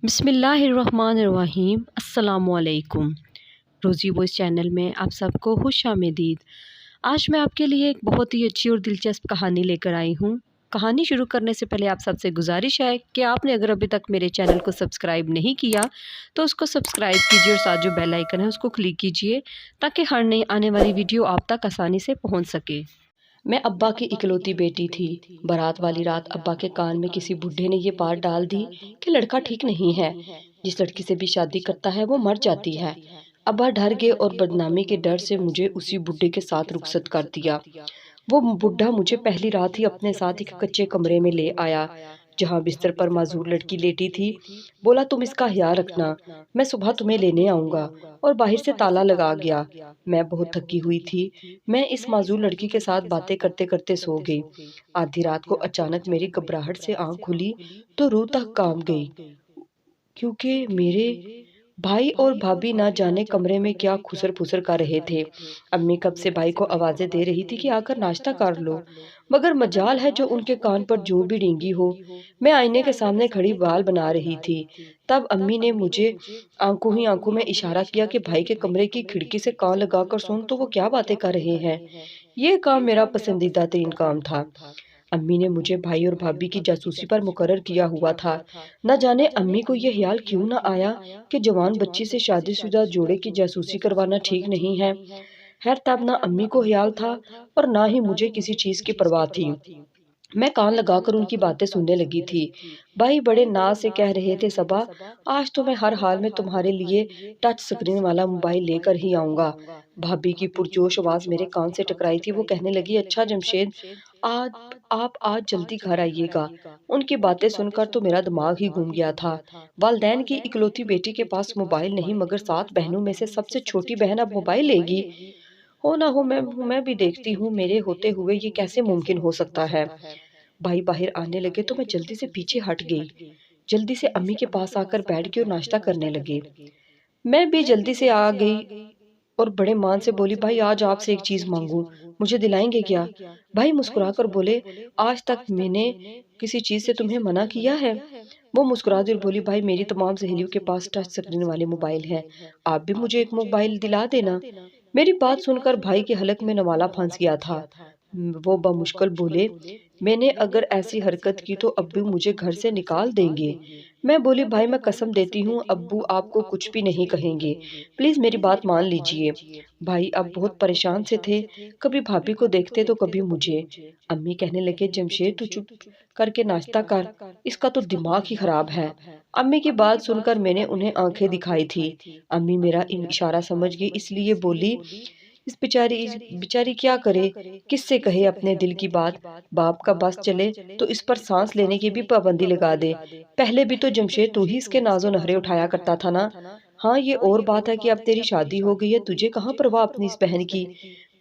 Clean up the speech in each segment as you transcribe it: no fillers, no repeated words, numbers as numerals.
बिस्मिल्लाहिर्रहमानिर्रहीम अस्सलामुअलैकुम। रोज़ी वॉइस चैनल में आप सबको खुश आमदीद। आज मैं आपके लिए एक बहुत ही अच्छी और दिलचस्प कहानी लेकर आई हूँ। कहानी शुरू करने से पहले आप सबसे गुजारिश है कि आपने अगर अभी तक मेरे चैनल को सब्सक्राइब नहीं किया तो उसको सब्सक्राइब कीजिए और साथ जो बेल आइकन है उसको क्लिक कीजिए ताकि हर नई आने वाली वीडियो आप तक आसानी से पहुँच सके। मैं अब्बा की इकलौती बेटी थी। बारात वाली रात अब्बा के कान में किसी बूढ़े ने ये बात डाल दी कि लड़का ठीक नहीं है, जिस लड़की से भी शादी करता है वो मर जाती है। अब्बा डर गए और बदनामी के डर से मुझे उसी बुढ़े के साथ रुखसत कर दिया। वो बुढ़ा मुझे पहली रात ही अपने साथ एक कच्चे कमरे में ले आया, जहाँ बिस्तर पर माजूर लड़की लेटी थी। बोला, तुम इसका ख्याल रखना, मैं सुबह तुम्हें लेने आऊंगा। और बाहर से ताला लगा गया। मैं बहुत थकी हुई थी। मैं इस माजूर लड़की के साथ बातें करते करते सो गई। आधी रात को अचानक मेरी घबराहट से आंख खुली तो रूह तक कांप गई, क्योंकि मेरे भाई और भाभी ना जाने कमरे में क्या खुसर फुसर कर रहे थे। अम्मी कब से भाई को आवाजें दे रही थी कि आकर नाश्ता कर लो, मगर मजाल है जो उनके कान पर जूं भी डींगी हो। मैं आईने के सामने खड़ी बाल बना रही थी। तब अम्मी ने मुझे आंखों ही आंखों में इशारा किया कि भाई के कमरे की खिड़की से कान लगाकर सुन तो वो क्या बातें कर रहे हैं। ये काम मेरा पसंदीदा तरीन काम था। अम्मी ने मुझे भाई और भाभी की जासूसी पर मुकर्रर किया हुआ था। न जाने अम्मी को यह ख्याल क्यों न आया कि जवान बच्ची से शादीशुदा जोड़े की जासूसी करवाना ठीक नहीं है। खैर, तब ना अम्मी को ख्याल था और ना ही मुझे किसी चीज की परवाह थी। मैं कान लगाकर उनकी बातें सुनने लगी थी। भाई बड़े नाज से कह रहे थे, सबा, आज तो मैं हर हाल में तुम्हारे लिए टच स्क्रीन वाला मोबाइल लेकर ही आऊंगा। भाभी की पुरजोश आवाज मेरे कान से टकराई थी। वो कहने लगी, अच्छा जमशेद, आज आप आज जल्दी घर आइएगा। उनकी बातें सुनकर तो मेरा दिमाग ही घूम गया था। वालदैन की इकलौती बेटी के पास मोबाइल नहीं, मगर 7 बहनों में से सबसे छोटी बहन अब मोबाइल लेगी। हो ना हो, मैं भी देखती हूँ मेरे होते हुए ये कैसे मुमकिन हो सकता है। भाई बाहर आने लगे तो मैं जल्दी से पीछे हट गई। जल्दी से अम्मी के पास आकर बैठ गई और नाश्ता करने लगे। मैं भी जल्दी से आ गई और बड़े मान से बोली, भाई आज आपसे एक चीज मांगू, मुझे दिलाएंगे क्या? भाई मुस्कुराकर बोले, आज तक मैंने किसी चीज से तुम्हें मना किया है? वो मुस्कुराती और बोली, भाई मेरी तमाम सहेलियों के पास टच स्क्रीन वाले मोबाइल हैं, आप भी मुझे एक मोबाइल दिला देना। मेरी बात सुनकर भाई के हलक में नवाला फंस गया था। वो बमुश्किल बोले, मैंने अगर ऐसी हरकत की तो अब्बू मुझे घर से निकाल देंगे। मैं बोली, भाई मैं कसम देती हूँ अब्बू आपको कुछ भी नहीं कहेंगे, प्लीज मेरी बात मान लीजिए। भाई अब बहुत परेशान से थे, कभी भाभी को देखते तो कभी मुझे। अम्मी कहने लगे, जमशेद तू चुप करके नाश्ता कर, इसका तो दिमाग ही खराब है। अम्मी की बात सुनकर मैंने उन्हें आंखें दिखाई थी। अम्मी मेरा इशारा समझ गई, इसलिए बोली, इस बेचारी क्या करे, किससे कहे अपने दिल की बात। बाप का बस चले तो इस पर सांस लेने की भी पाबंदी लगा दे। पहले भी तो जमशेद तू ही इसके नाजो नखरे उठाया करता था ना। हाँ, ये और बात है कि अब तेरी शादी हो गई है, तुझे कहाँ परवाह अपनी इस बहन की।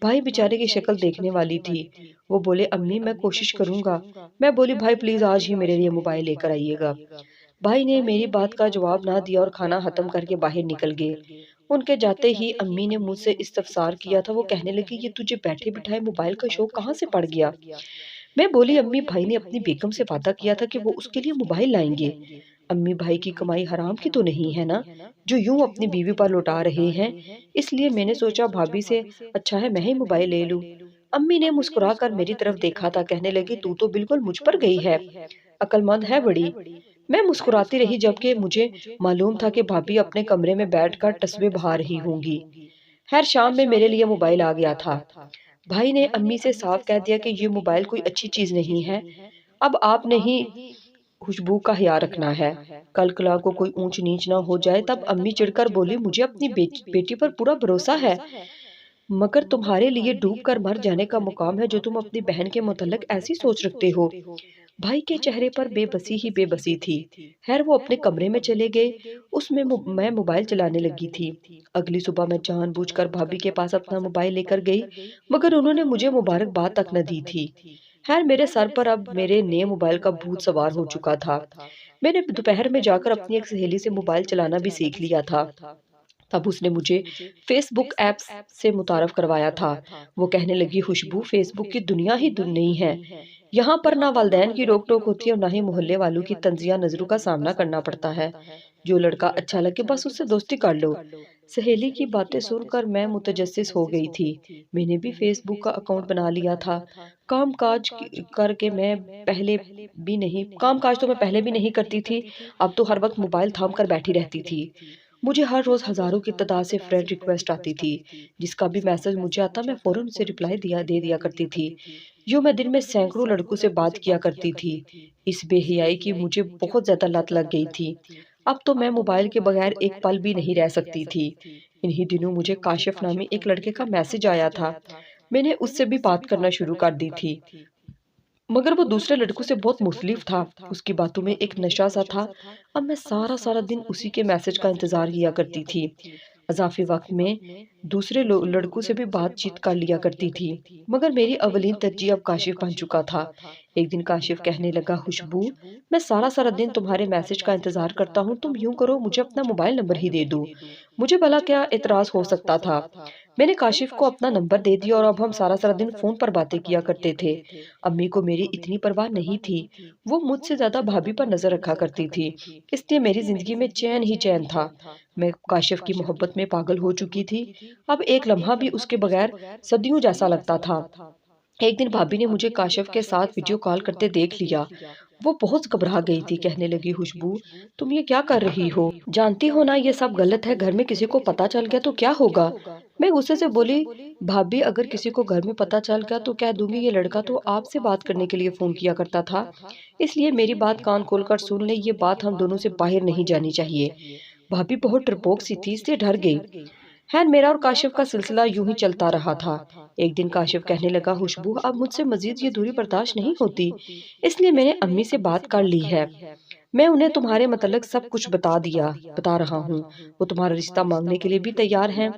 भाई बेचारे की शक्ल देखने वाली थी। वो बोले, अम्मी मैं कोशिश करूंगा। मैं बोली, भाई प्लीज आज ही मेरे लिए मोबाइल लेकर आइएगा। भाई ने मेरी बात का जवाब ना दिया और खाना खत्म करके बाहर निकल गए। उनके जाते ही अम्मी ने मुझसे इस्तफसार किया था। वो कहने लगी, ये तुझे बैठे बिठाए मोबाइल का शौक कहाँ से पड़ गया? मैं बोली, अम्मी भाई ने अपनी बेगम से वादा किया था कि वो उसके लिए मोबाइल लाएंगे। अम्मी, भाई की कमाई हराम की तो नहीं है ना, जो यूं अपनी बीवी पर लौटा रहे हैं। इसलिए मैंने सोचा भाभी से अच्छा है मैं ही मोबाइल ले लूं। अम्मी ने मुस्कुरा कर मेरी तरफ देखा था। कहने लगी, तू तो बिल्कुल मुझ पर गई है, अक्लमंद है बड़ी। मैं मुस्कुराती रही, जबकि मुझे मालूम था कि भाभी अपने कमरे में बैठकर तस्वीर बहा रही होंगी। खैर, शाम में मेरे लिए मोबाइल आ गया था। भाई ने अम्मी से साफ कह दिया कि ये मोबाइल कोई अच्छी चीज नहीं है, अब आपने ही खुशबू का ख्याल रखना है, कल कला को कोई ऊंच नीच ना हो जाए। तब अम्मी चिढ़कर बोली, मुझे अपनी बेटी पर पूरा भरोसा है, मगर तुम्हारे लिए डूब कर मर जाने का मुकाम है जो तुम अपनी बहन के मुतल्लिक ऐसी सोच रखते हो। भाई के चेहरे पर बेबसी ही बेबसी थी। खैर, वो अपने कमरे में चले गए। उसमें मैं मोबाइल चलाने लगी थी। अगली सुबह मैं जानबूझकर भाभी के पास अपना मोबाइल लेकर गई, मगर उन्होंने मुझे मुबारकबाद तक न दी थी। खैर, मेरे सर पर अब मेरे नए मोबाइल का भूत सवार हो चुका था। मैंने दोपहर में जाकर अपनी एक सहेली से मोबाइल चलाना भी सीख लिया था। तब उसने मुझे फेसबुक ऐप्स से मुतारफ करवाया था। वो कहने लगी, खुशबू फेसबुक की दुनिया ही नहीं है, यहाँ पर ना वालिदैन की रोक टोक होती है और ना ही मोहल्ले वालों की तंजिया नजरों का सामना करना पड़ता है। जो लड़का अच्छा लगे बस उससे दोस्ती कर लो। सहेली की बातें सुनकर मैं मुतजस्सिस हो गई थी। मैंने भी फेसबुक का अकाउंट बना लिया था। करके मैं पहले काम काज तो मैं पहले भी नहीं करती थी। अब तो हर वक्त मोबाइल थाम कर बैठी रहती थी। मुझे हर रोज हजारों की तादाद से फ्रेंड रिक्वेस्ट आती थी। जिसका भी मैसेज मुझे आता मैं फौरन उसे रिप्लाई दे दिया करती थी। यूं मैं दिन में सैकड़ों लड़कों से बात किया करती थी। इस बेहयाई की मुझे बहुत ज्यादा लत लग गई थी। अब तो मैं मोबाइल के बगैर एक पल भी नहीं रह सकती थी। इन्हीं दिनों मुझे काशिफ नामी एक लड़के का मैसेज आया था। मैंने उससे भी बात करना शुरू कर दी थी, मगर वो दूसरे लड़कों से बहुत मुख्तलिफ था। उसकी बातों में एक नशा सा था। अब मैं सारा सारा दिन उसी के मैसेज का इंतजार किया करती थी। अज़ाफ़ी वक्त में दूसरे लड़कों से भी बातचीत कर लिया करती थी, मगर मेरी अवलीन तरजीह अब काशिफ बन चुका था। एक दिन काशिफ कहने लगा, खुशबू, मैं सारा सारा दिन तुम्हारे मैसेज का इंतजार करता हूँ, तुम यूं करो मुझे अपना मोबाइल नंबर ही दे दो। मुझे भला क्या एतराज हो सकता था। मैंने काशिफ को अपना नंबर दे दिया और अब हम सारा सारा दिन फोन पर बातें किया करते थे। अम्मी को मेरी इतनी परवाह नहीं थी। वो मुझसे ज्यादा भाभी पर नजर रखा करती थी, इसलिए मेरी जिंदगी में चैन ही चैन था। मैं काशिफ की मोहब्बत में पागल हो चुकी थी। अब एक लम्हा भी उसके बगैर सदियों जैसा लगता था। एक दिन भाभी ने मुझे काशिफ के साथ वीडियो कॉल करते देख लिया। वो बहुत घबरा गई थी। कहने लगी, खुशबू, तुम ये क्या कर रही हो? जानती हो ना ये सब गलत है। घर में किसी को पता चल गया तो क्या होगा? मैं गुस्से से बोली, भाभी, अगर किसी को घर में पता चल गया तो कह दूंगी ये लड़का तो आपसे बात करने के लिए फोन किया करता था, इसलिए मेरी बात कान खोलकर सुन ले, ये बात हम दोनों से बाहर नहीं जानी चाहिए। भाभी बहुत डरपोक सी थी, इसलिए डर गई। खैर, मेरा और काशिफ का सिलसिला यूं ही चलता रहा था। एक दिन काशिफ कहने लगा, खुशबू, अब मुझसे मजीद ये दूरी बर्दाश्त नहीं होती, इसलिए मैंने अम्मी से बात कर ली है। मैं उन्हें तुम्हारे मतलब सब कुछ बता रहा हूँ। वो तुम्हारा रिश्ता मांगने के लिए भी तैयार हैं।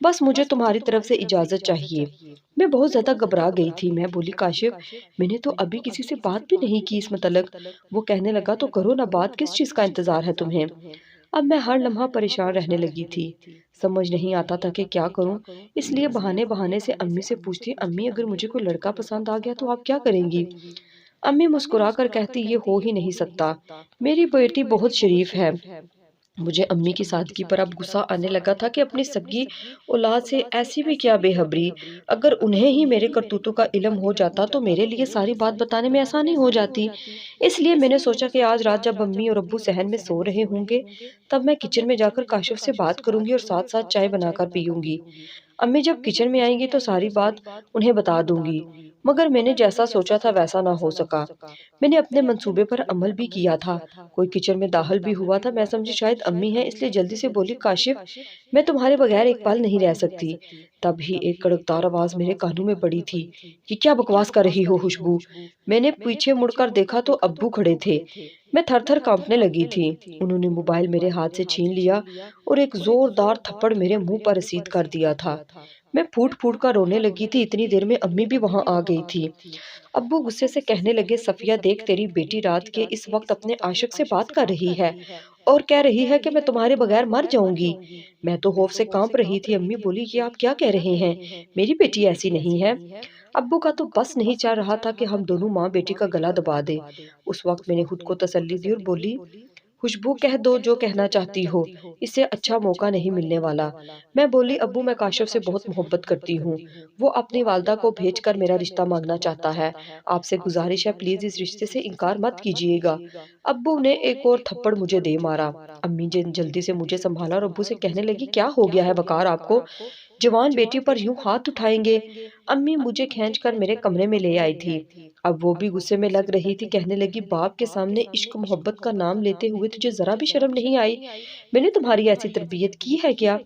बस मुझे तुम्हारी तरफ से इजाजत चाहिए। मैं बहुत ज्यादा घबरा गई थी। मैं बोली, काशिफ, मैंने तो अभी किसी से बात भी नहीं की इस मतलब। वो कहने लगा, तो करो ना बात, किस चीज का इंतजार है तुम्हें? अब मैं हर लम्हा परेशान रहने लगी थी। समझ नहीं आता था कि क्या करूं, इसलिए बहाने बहाने से अम्मी से पूछती, अम्मी, अगर मुझे कोई लड़का पसंद आ गया तो आप क्या करेंगी? अम्मी मुस्कुरा कर कहती, ये हो ही नहीं सकता। मेरी बेटी बहुत शरीफ है। मुझे अम्मी की सादगी पर अब गुस्सा आने लगा था कि अपनी सगी औलाद से ऐसी भी क्या बेहबरी। अगर उन्हें ही मेरे करतूतों का इल्म हो जाता तो मेरे लिए सारी बात बताने में आसानी हो जाती। इसलिए मैंने सोचा कि आज रात जब अम्मी और अब्बू सहन में सो रहे होंगे, तब मैं किचन में जाकर काशिफ से बात करूंगी और साथ साथ चाय बनाकर पीऊंगी। अम्मी जब किचन में आएंगी तो सारी बात उन्हें बता दूंगी। मगर मैंने जैसा सोचा था वैसा ना हो सका। मैंने अपने मंसूबे पर अमल भी किया था। कोई किचन में दाखिल भी हुआ था। मैं समझी शायद अम्मी है, इसलिए जल्दी से बोली, काशिफ, मैं तुम्हारे बगैर एक पल नहीं रह सकती। तभी एक कड़कदार आवाज मेरे कानों में पड़ी थी, कि क्या बकवास कर रही हो खुशबू? मैंने पीछे मुड़कर देखा तो अब्बू खड़े थे। मैं थर थर कांपने लगी थी। उन्होंने मोबाइल मेरे हाथ से छीन लिया और एक जोरदार थप्पड़ मेरे मुंह पर रसीद कर दिया था। मैं फूट फूट कर रोने लगी थी। इतनी देर में अम्मी भी वहां आ गई थी। अब्बू गुस्से से कहने लगे, सफिया, देख, तेरी बेटी रात के इस वक्त अपने आशिक से बात कर रही है और कह रही है कि मैं तुम्हारे बगैर मर जाऊंगी। मैं तो खौफ से कांप रही थी। अम्मी बोली, ये आप क्या कह रहे हैं? मेरी बेटी ऐसी नहीं है। अब्बू का तो बस नहीं चल रहा था कि हम दोनों माँ बेटी का गला दबा दे। उस वक्त मैंने खुद को तसल्ली दी और बोली, खुशबू, कह दो जो कहना चाहती हो, इससे अच्छा मौका नहीं मिलने वाला। मैं बोली, अब्बू, मैं काशिफ से बहुत मोहब्बत करती हूँ। वो अपनी वालदा को भेजकर मेरा रिश्ता मांगना चाहता है। आपसे गुजारिश है, प्लीज इस रिश्ते से इनकार मत कीजिएगा। अब्बू ने एक और थप्पड़ मुझे दे मारा। अम्मी जल्दी से मुझे संभाला और अब्बू से कहने लगी, क्या हो गया है बकार आपको? जवान बेटी पर यूं हाथ उठाएंगे? अम्मी मुझे खींचकर मेरे कमरे में ले आई थी। अब वो भी गुस्से में लग रही थी। कहने लगी, बाप के सामने इश्क मोहब्बत का नाम लेते हुए तुझे जरा भी शर्म नहीं आई? मैंने तुम्हारी ऐसी तरबियत की है क्या?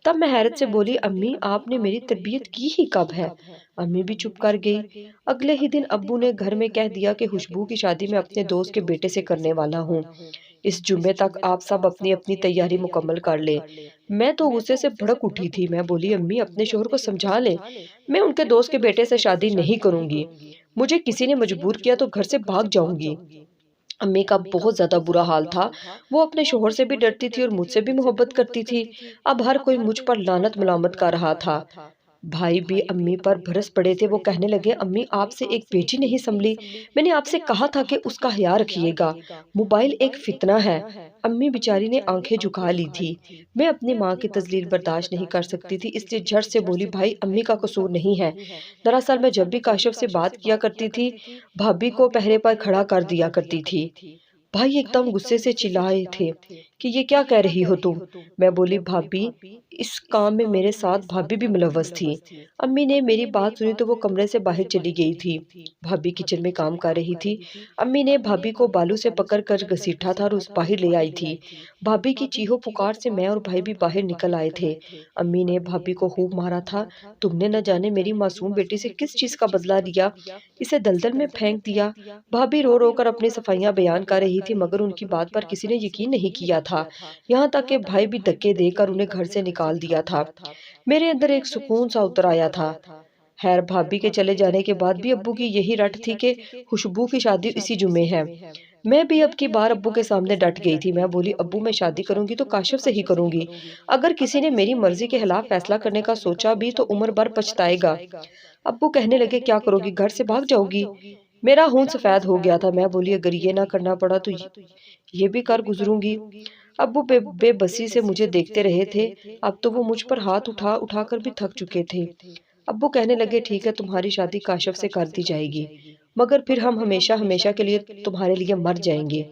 तब मैं हैरत से बोली, अम्मी, आपने मेरी तरबियत की ही कब है? अम्मी भी चुप कर गई। अगले ही दिन अब्बू ने घर में कह दिया कि खुशबू की शादी मैं अपने दोस्त के बेटे से करने वाला हूँ। इस जुम्मे तक आप सब अपनी अपनी तैयारी मुकम्मल कर लें। मैं तो गुस्से से भड़क उठी थी। मैं बोली, अम्मी, अपने शोहर को समझा लें, मैं उनके दोस्त के बेटे से शादी नहीं करूंगी। मुझे किसी ने मजबूर किया तो घर से भाग जाऊंगी। अम्मी का बहुत ज्यादा बुरा हाल था। वो अपने शोहर से भी डरती थी और मुझसे भी मोहब्बत करती थी। अब हर कोई मुझ पर लानत मलामत कर रहा था। भाई भी अम्मी पर बरस पड़े थे। वो कहने लगे, अम्मी आपसे एक बेटी नहीं संभली। मैंने आपसे कहा था कि उसका ख्याल रखिएगा। मोबाइल एक फितना है। अम्मी बेचारी ने आंखें झुका ली थी। मैं अपनी माँ की तजलील बर्दाश्त नहीं कर सकती थी, इसलिए झट से बोली, भाई अम्मी का कसूर नहीं है। दरअसल मैं जब भी काशिफ से बात किया करती थी, भाभी को पहरे पर खड़ा कर दिया करती थी। भाई एकदम गुस्से से चिल्लाए थे कि ये क्या कह रही हो तुम। मैं बोली, भाभी इस काम में मेरे साथ भाभी भी मुलव्वस थी। अम्मी ने मेरी बात सुनी तो वो कमरे से बाहर चली गई थी। भाभी किचन में काम कर रही थी। अम्मी ने भाभी को बालू से पकड़ कर घसीटा था और उस बाहर ले आई थी। भाभी की चीहो पुकार से मैं और भाई भी बाहर निकल आए थे। अम्मी ने भाभी को खूब मारा था। तुमने न जाने मेरी मासूम बेटी से किस चीज का बदला लिया, इसे दलदल में फेंक दिया। भाभी रो रो कर अपनी सफाइयां बयान कर रही थी, मगर उनकी बात पर किसी ने यकीन नहीं किया था। यहाँ तक कि भाई भी धक्के देकर उन्हें घर से निकाल दिया था। मेरे अंदर एक सुकून सा उतर आया था। खैर भाभी के चले जाने के बाद भी अब्बू की यही रट थी कि खुशबू की शादी इसी जुमे है। मैं भी अब की बार अब्बू के सामने डट गई थी। मैं बोली, अब्बू मैं शादी करूंगी तो काशिफ से ही करूंगी। अगर किसी ने मेरी मर्जी के खिलाफ फैसला करने का सोचा भी तो उम्र भर पछताएगा। अब्बू कहने लगे, क्या करोगी, घर से भाग जाओगी। मेरा खून सफेद हो गया था। मैं बोली, अगर ये ना करना पड़ा तो ये भी कर गुजरूंगी। अब्बू बेबसी से मुझे देखते रहे थे। अब तो वो मुझ पर हाथ उठा उठा कर भी थक चुके थे। अब्बू कहने लगे, ठीक है तुम्हारी शादी काशिफ से कर दी जाएगी, मगर फिर हम हमेशा हमेशा के लिए तुम्हारे लिए मर जाएंगे।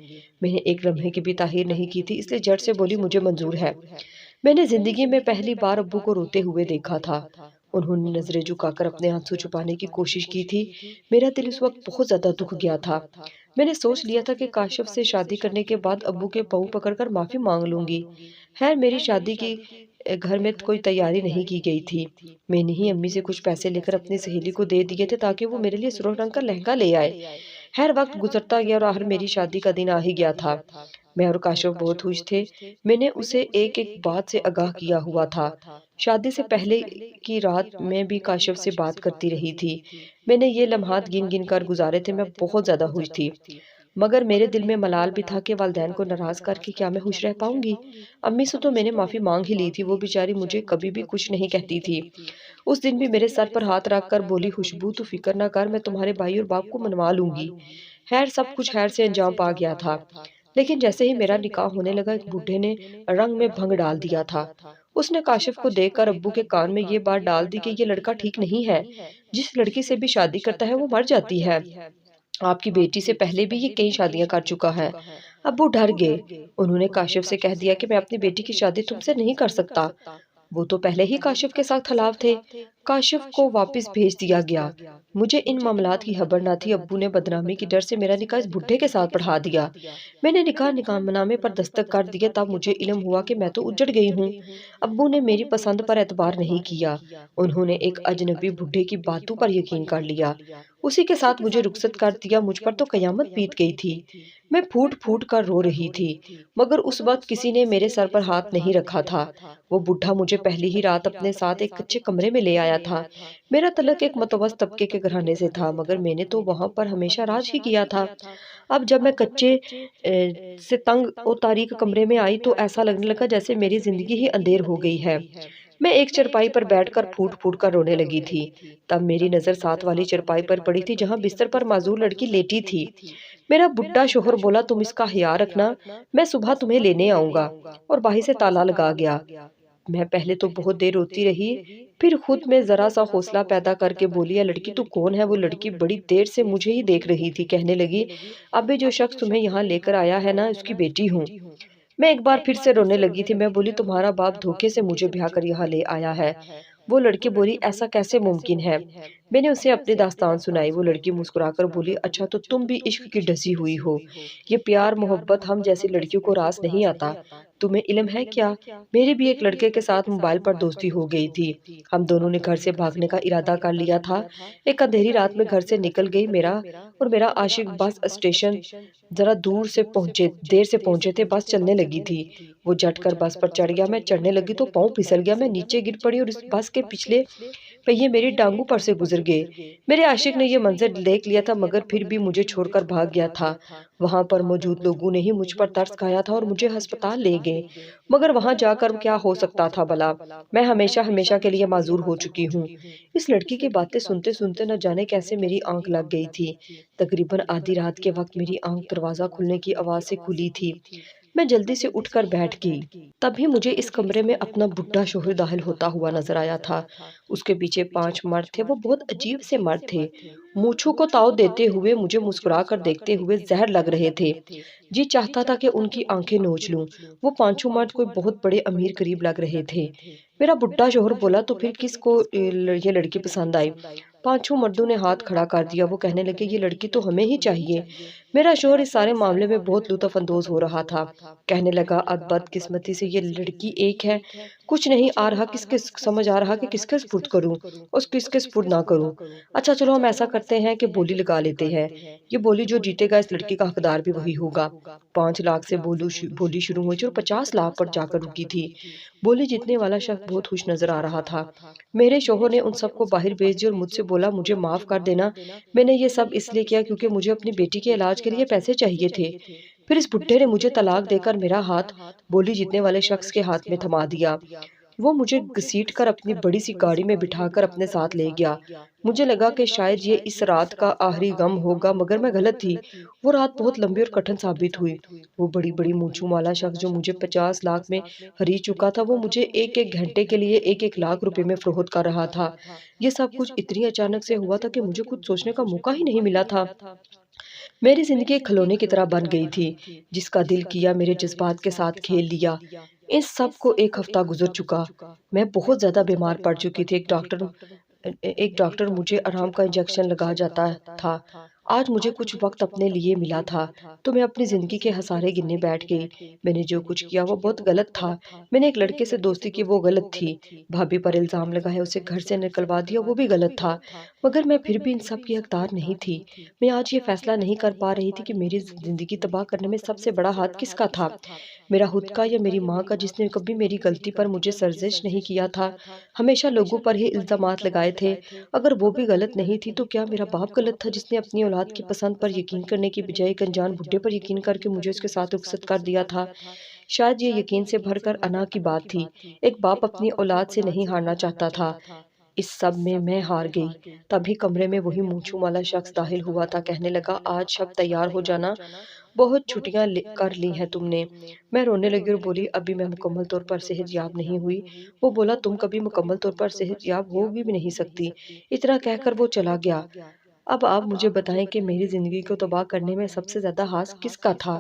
मैंने एक लम्हे की भी ताहीर नहीं की थी, इसलिए झट से बोली, मुझे मंजूर है। मैंने जिंदगी में पहली बार अब्बू को रोते हुए देखा था। उन्होंने नजरें झुकाकर अपने आंसू छुपाने की कोशिश की थी। मेरा दिल उस वक्त बहुत ज्यादा दुख गया था। मैंने सोच लिया था कि काशिफ से शादी करने के बाद अब्बू के पांव पकड़कर माफी मांग लूंगी। खैर मेरी शादी की घर में कोई तैयारी नहीं की गई थी। मैंने ही अम्मी से कुछ पैसे लेकर अपनी सहेली को दे दिए थे ताकि वो मेरे लिए सुर्ख रंग का लहंगा ले आए। खैर वक्त गुजरता गया और आखिर मेरी शादी का दिन आ ही गया था। मैं और काशिफ बहुत खुश थे। मैंने उसे एक एक बात से आगाह किया हुआ था। शादी से पहले की रात मैं भी काशिफ से बात करती रही थी। मैंने ये लम्हात गिन गिन कर गुजारे थे। मैं बहुत ज्यादा खुश थी, मगर मेरे दिल में मलाल भी था कि वालिदैन को नाराज करके क्या मैं खुश रह पाऊंगी। अम्मी से तो मैंने माफी मांग ही ली थी, वो बेचारी मुझे कभी भी कुछ नहीं कहती थी। उस दिन भी मेरे सर पर हाथ रख कर बोली, खुशबू तू फिक्र ना कर, मैं तुम्हारे भाई और बाप को मनवा लूंगी। खैर सब कुछ खैर से अंजाम पा गया था। लेकिन जैसे ही मेरा निकाह होने लगा, एक बूढ़े ने रंग में भंग डाल दिया था। उसने काशिफ को देखकर अब्बू के कान में ये बात डाल दी कि ये लड़का ठीक नहीं है। जिस लड़की से भी शादी करता है वो मर जाती है। आपकी बेटी से पहले भी ये कई शादियां कर चुका है। अब्बू डर गए। उन्होंने काशिफ से कह दिया कि मैं अपनी बेटी की शादी तुमसे नहीं कर सकता। वो तो पहले ही काशिफ के साथ हलाव थे। काशिफ को वापस भेज दिया गया। मुझे इन मामलात की खबर न थी। अब्बू ने बदनामी की डर से मेरा निकाह इस बुढ़े के साथ पढ़ा दिया। मैंने निकाहनामे पर दस्तक कर दिया, तब मुझे इल्म हुआ कि मैं तो उजड़ गई हूँ। अब्बू ने मेरी पसंद पर एतबार नहीं किया। उन्होंने एक अजनबी बुढ़े की बातों पर यकीन कर लिया। उसी के साथ मुझे रुखसत कर दिया। मुझ पर तो कयामत बीत गई थी। मैं फूट फूट कर रो रही थी, मगर उस वक्त किसी ने मेरे सर पर हाथ नहीं रखा था। वो बुढ़ा मुझे पहली ही रात अपने साथ एक कच्चे कमरे में ले आया था। मेरा तलक एक मतवस्त तबके के घराने से था, मगर मैंने तो वहां पर हमेशा राज ही किया था। अब जब मैं कच्चे से तंग और तारीक कमरे में आई तो ऐसा लगने लगा जैसे मेरी जिंदगी ही अंधेर हो गई है। मैं एक चरपाई पर बैठकर फूट फूट कर रोने लगी थी। तब मेरी नजर साथ वाली चरपाई पर पड़ी थी, जहां बिस्तर पर माजूर लड़की लेटी थी। मेरा बुढ़ा शोहर बोला, तुम इसका ख्याल रखना, मैं सुबह तुम्हें लेने आऊंगा, और बाहर से ताला लगा गया। मैं पहले तो बहुत देर रोती रही, फिर खुद में जरा सा हौसला पैदा करके बोली, ये लड़की तू कौन है। वो लड़की बड़ी देर से मुझे ही देख रही थी। कहने लगी, अबे जो शख्स तुम्हें यहाँ लेकर आया है ना, उसकी बेटी हूँ। मैं एक बार फिर से रोने लगी थी। मैं बोली, तुम्हारा बाप धोखे से मुझे ब्याह कर यहाँ ले आया है। वो लड़की बोली, ऐसा कैसे मुमकिन है। मैंने उसे अपनी दास्तान सुनाई। वो लड़की मुस्कुराकर बोली, अच्छा तो तुम भी इश्क की ढसी हुई हो। ये प्यार मोहब्बत हम जैसी लड़कियों को रास नहीं आता। तुम्हें इल्म है क्या, मेरी भी एक लड़के के साथ मोबाइल पर दोस्ती हो गई थी। हम दोनों ने घर से भागने का इरादा कर लिया था। एक अंधेरी रात में घर से निकल गई। मेरा आशिक बस स्टेशन जरा देर से पहुंचे थे। बस चलने लगी थी। वो झट कर बस पर चढ़ गया। मैं चढ़ने लगी तो पाँव फिसल गया। मैं नीचे गिर पड़ी और इस बस के पिछले पहिए मेरी टांगों पर से गुजर गए। मेरे आशिक ने ये मंजर देख लिया था मगर फिर भी मुझे छोड़कर भाग गया था। वहां पर मौजूद लोगों ने ही मुझ पर तरस खाया था और मुझे अस्पताल ले गए। मगर वहां जाकर क्या हो सकता था भला? मैं हमेशा हमेशा के लिए माजूर हो चुकी हूँ। इस लड़की की बातें सुनते सुनते न जाने कैसे मेरी आंख लग गई थी। तकरीबन आधी रात के वक्त मेरी आंख दरवाजा खुलने की आवाज से खुली थी। मैं जल्दी से उठकर बैठ गई। तभी मुझे इस कमरे में अपना बुढ़ा शोहर दाखिल होता हुआ नजर आया था। उसके पीछे 5 मर्द थे। वो बहुत अजीब से मर्द थे। मूंछों को ताव देते हुए मुझे मुस्कुरा कर देखते हुए जहर लग रहे थे। जी चाहता था कि उनकी आंखें नोच लूं। वो पांचों मर्द कोई बहुत बड़े अमीर करीब लग रहे थे। मेरा बुढ़ा शोहर बोला, तो फिर किसको ये लड़की पसंद आई? पांचों मर्दों ने हाथ खड़ा कर दिया। वो कहने लगे, ये लड़की तो हमें ही चाहिए। मेरा शोहर इस सारे मामले में बहुत लुत्फ अंदोज हो रहा था। कहने लगा, अब बदकिस्मती से ये लड़की एक है। कुछ नहीं आ रहा, किसके समझ आ रहा कि किसके सुपुर्द करूं और किसके सुपुर्द ना करूं। अच्छा चलो हम ऐसा करते हैं कि बोली लगा लेते हैं। ये बोली जो जीतेगा इस लड़की का हकदार भी वही होगा। 5 लाख से बोली शुरू हुई थी और 50 लाख पर जाकर रुकी थी। बोली जीतने वाला शख्स बहुत खुश नजर आ रहा था। मेरे शोहर ने उन सबको बाहर भेज दिया और मुझसे बोला, मुझे माफ कर देना। मैंने ये सब इसलिए किया क्योंकि मुझे अपनी बेटी के इलाज के लिए पैसे चाहिए थे। फिर इस बुड्ढे ने मुझे तलाक देकर मेरा हाथ बोली जीतने वाले शख्स के हाथ में थमा दिया। वो मुझे घसीट कर अपनी बड़ी सी गाड़ी में बिठाकर अपने साथ ले गया। मुझे लगा कि शायद ये इस रात का आखिरी गम होगा, मगर मैं गलत थी। वो रात बहुत लंबी और कठिन साबित हुई। वो बड़ी बड़ी मूंछों वाला शख्स जो मुझे 50 लाख में खरीद चुका था, वो मुझे एक एक घंटे के लिए 1-1 लाख रुपए में फरोख्त कर रहा था। ये सब कुछ इतनी अचानक से हुआ था कि मुझे कुछ सोचने का मौका ही नहीं मिला था। मेरी जिंदगी एक खिलौने की तरह बन गई थी, जिसका दिल किया मेरे जज्बात के साथ खेल लिया। इस सब को 1 हफ्ता गुजर चुका। मैं बहुत ज्यादा बीमार पड़ चुकी थी। एक डॉक्टर मुझे आराम का इंजेक्शन लगा जाता था। आज मुझे कुछ वक्त अपने लिए मिला था, तो मैं अपनी जिंदगी के हसारे गिनने बैठ गई। मैंने जो कुछ किया वो बहुत गलत था। मैंने एक लड़के से दोस्ती की, वो गलत थी। भाभी पर इल्जाम लगाया, उसे घर से निकलवा दिया, वो भी गलत था। मगर मैं फिर भी इन सब की हकदार नहीं थी। मैं आज ये फैसला नहीं कर पा रही थी कि मेरी जिंदगी तबाह करने में सबसे बड़ा हाथ किसका था, मेरा खुद का या मेरी माँ का, जिसने कभी मेरी गलती पर मुझे सर्जिश नहीं किया था, हमेशा लोगों पर ही इल्जामात लगाए थे। अगर वो भी गलत नहीं थी तो क्या मेरा बाप गलत था, जिसने अपनी औलाद की पसंद पर यकीन करने की बजाय एक अनजान बुड्ढे पर यकीन करके मुझे उसके साथ रुखसत कर दिया था? शायद ये यकीन से भरकर अना की बात थी। एक बाप अपनी औलाद से नहीं हारना चाहता था। इस सब में मैं हार गई। तभी कमरे में वही मूंछों वाला शख्स दाखिल हुआ था। कहने लगा, आज शब तैयार हो जाना, बहुत छुट्टियां कर ली हैं तुमने। मैं रोने लगी और बोली, अभी मैं मुकम्मल तौर पर सेहतयाब नहीं हुई। वो बोला, तुम कभी मुकम्मल तौर पर सेहतयाब हो भी नहीं सकती। इतना कहकर वो चला गया। अब आप मुझे बताएं कि मेरी जिंदगी को तबाह करने में सबसे ज्यादा हाथ किसका था?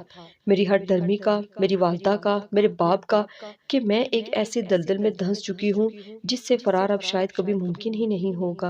मेरी हठधर्मी का, मेरी वालदा का, मेरे बाप का, कि मैं एक ऐसी दलदल में धंस चुकी हूँ जिससे फरार अब शायद कभी मुमकिन ही नहीं होगा।